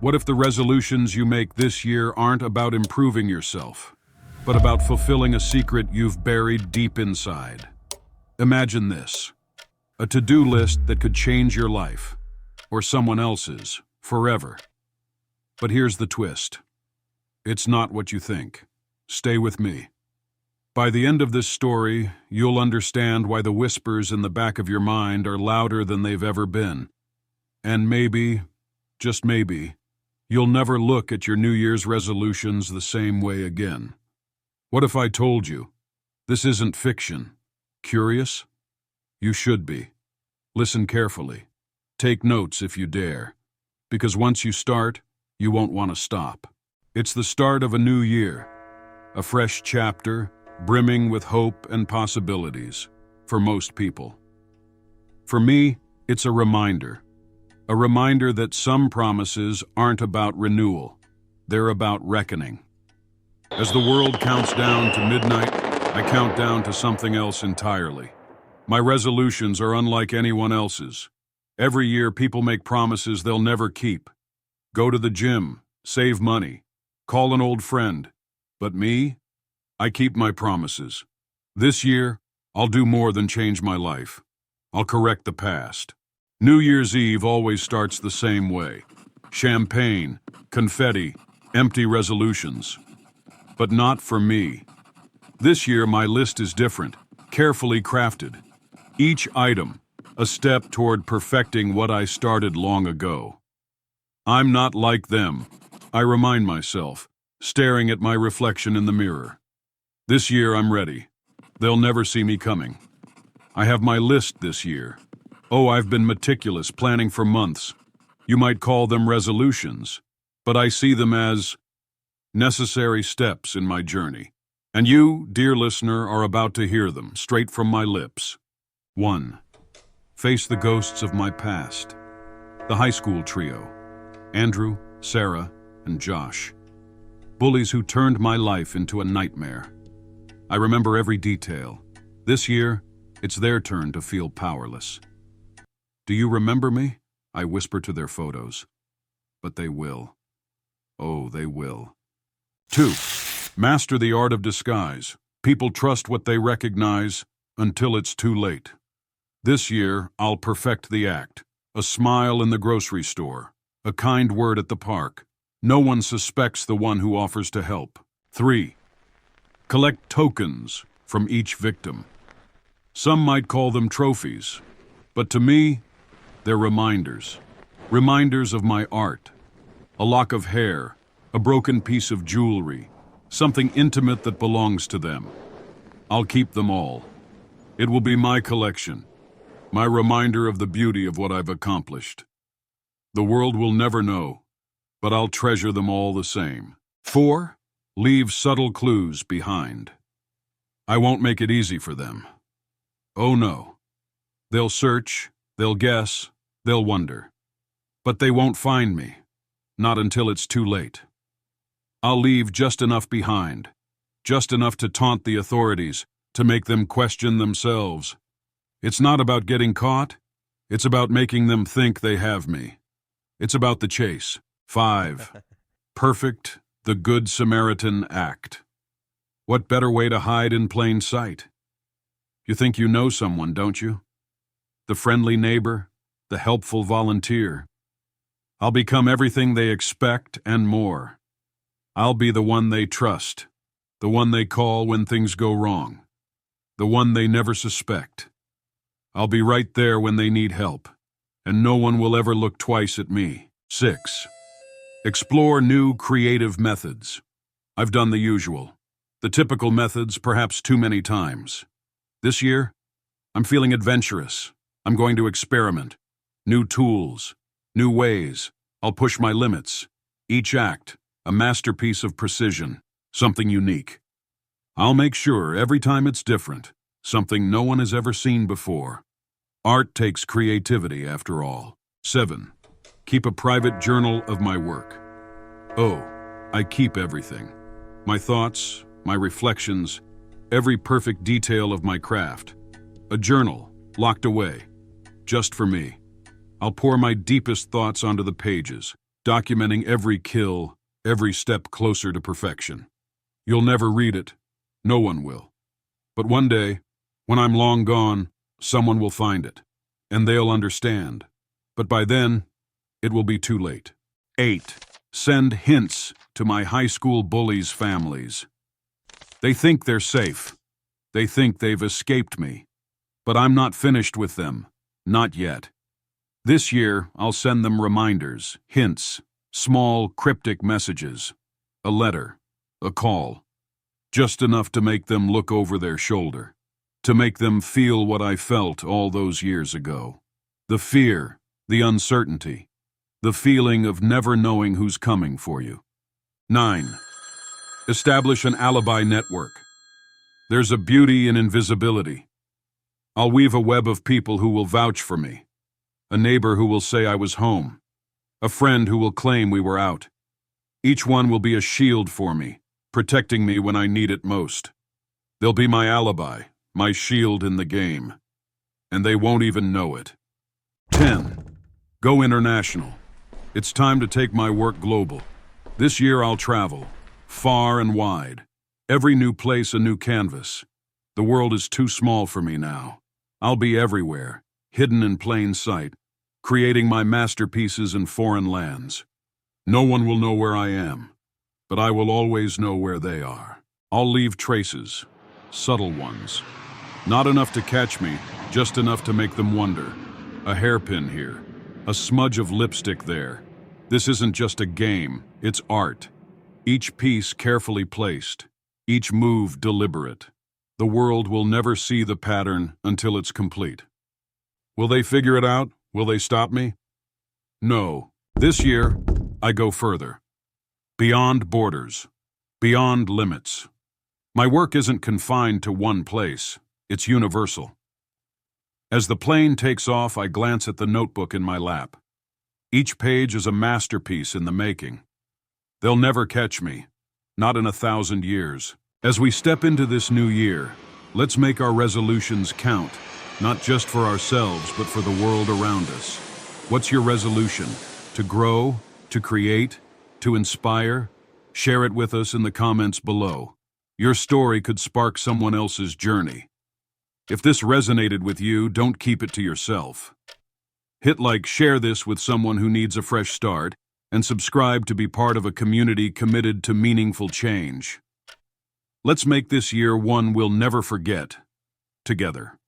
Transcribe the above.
What if the resolutions you make this year aren't about improving yourself, but about fulfilling a secret you've buried deep inside? Imagine this: a to-do list that could change your life, or someone else's, forever. But here's the twist. It's not what you think. Stay with me. By the end of this story, you'll understand why the whispers in the back of your mind are louder than they've ever been. And maybe, just maybe, you'll never look at your New Year's resolutions the same way again. What if I told you, this isn't fiction? Curious? You should be. Listen carefully. Take notes if you dare. Because once you start, you won't want to stop. It's the start of a new year. A fresh chapter, brimming with hope and possibilities, for most people. For me, it's a reminder. A reminder that some promises aren't about renewal. They're about reckoning. As the world counts down to midnight, I count down to something else entirely. My resolutions are unlike anyone else's. Every year, people make promises they'll never keep. Go to the gym, save money, call an old friend. But me? I keep my promises. This year, I'll do more than change my life. I'll correct the past. New Year's Eve always starts the same way. Champagne, confetti, empty resolutions. But not for me. This year, my list is different, carefully crafted. Each item, a step toward perfecting what I started long ago. I'm not like them, I remind myself, staring at my reflection in the mirror. This year I'm ready. They'll never see me coming. I have my list this year. Oh, I've been meticulous, planning for months. You might call them resolutions, but I see them as necessary steps in my journey. And you, dear listener, are about to hear them straight from my lips. 1. Face the ghosts of my past. The high school trio, Andrew, Sarah, and Josh. Bullies who turned my life into a nightmare. I remember every detail. This year, it's their turn to feel powerless. Do you remember me? I whisper to their photos. But they will. Oh, they will. 2. Master the art of disguise. People trust what they recognize until it's too late. This year, I'll perfect the act. A smile in the grocery store. A kind word at the park. No one suspects the one who offers to help. 3. Collect tokens from each victim. Some might call them trophies, but to me, they're reminders. Reminders of my art. A lock of hair, a broken piece of jewelry, something intimate that belongs to them. I'll keep them all. It will be my collection, my reminder of the beauty of what I've accomplished. The world will never know, but I'll treasure them all the same. 4. Leave subtle clues behind. I won't make it easy for them. Oh no. They'll search, they'll guess, they'll wonder. But they won't find me. Not until it's too late. I'll leave just enough behind. Just enough to taunt the authorities, to make them question themselves. It's not about getting caught. It's about making them think they have me. It's about the chase. 5. Perfect. The Good Samaritan Act. What better way to hide in plain sight? You think you know someone, don't you? The friendly neighbor, the helpful volunteer. I'll become everything they expect and more. I'll be the one they trust, the one they call when things go wrong, the one they never suspect. I'll be right there when they need help, and no one will ever look twice at me. 6. Explore new creative methods. I've done the usual. The typical methods perhaps too many times. This year, I'm feeling adventurous. I'm going to experiment. New tools, new ways. I'll push my limits. Each act, a masterpiece of precision, something unique. I'll make sure every time it's different, something no one has ever seen before. Art takes creativity after all. 7. Keep a private journal of my work. Oh, I keep everything. My thoughts, my reflections, every perfect detail of my craft. A journal, locked away, just for me. I'll pour my deepest thoughts onto the pages, documenting every kill, every step closer to perfection. You'll never read it. No one will. But one day, when I'm long gone, someone will find it, and they'll understand. But by then, it will be too late. 8. Send hints to my high school bullies' families. They think they're safe. They think they've escaped me. But I'm not finished with them. Not yet. This year, I'll send them reminders, hints, small, cryptic messages, a letter, a call. Just enough to make them look over their shoulder, to make them feel what I felt all those years ago. The fear, the uncertainty, the feeling of never knowing who's coming for you. 9. Establish an alibi network. There's a beauty in invisibility. I'll weave a web of people who will vouch for me. A neighbor who will say I was home. A friend who will claim we were out. Each one will be a shield for me, protecting me when I need it most. They'll be my alibi, my shield in the game. And they won't even know it. 10. Go international. It's time to take my work global. This year I'll travel, far and wide. Every new place a new canvas. The world is too small for me now. I'll be everywhere, hidden in plain sight, creating my masterpieces in foreign lands. No one will know where I am, but I will always know where they are. I'll leave traces, subtle ones. Not enough to catch me, just enough to make them wonder. A hairpin here, a smudge of lipstick there. This isn't just a game, it's art. Each piece carefully placed, each move deliberate. The world will never see the pattern until it's complete. Will they figure it out? Will they stop me? No. This year, I go further. Beyond borders. Beyond limits. My work isn't confined to one place. It's universal. As the plane takes off, I glance at the notebook in my lap. Each page is a masterpiece in the making. They'll never catch me. Not in 1,000 years. As we step into this new year, let's make our resolutions count. Not just for ourselves, but for the world around us. What's your resolution? To grow? To create? To inspire? Share it with us in the comments below. Your story could spark someone else's journey. If this resonated with you, don't keep it to yourself. Hit like, share this with someone who needs a fresh start, and subscribe to be part of a community committed to meaningful change. Let's make this year one we'll never forget, together.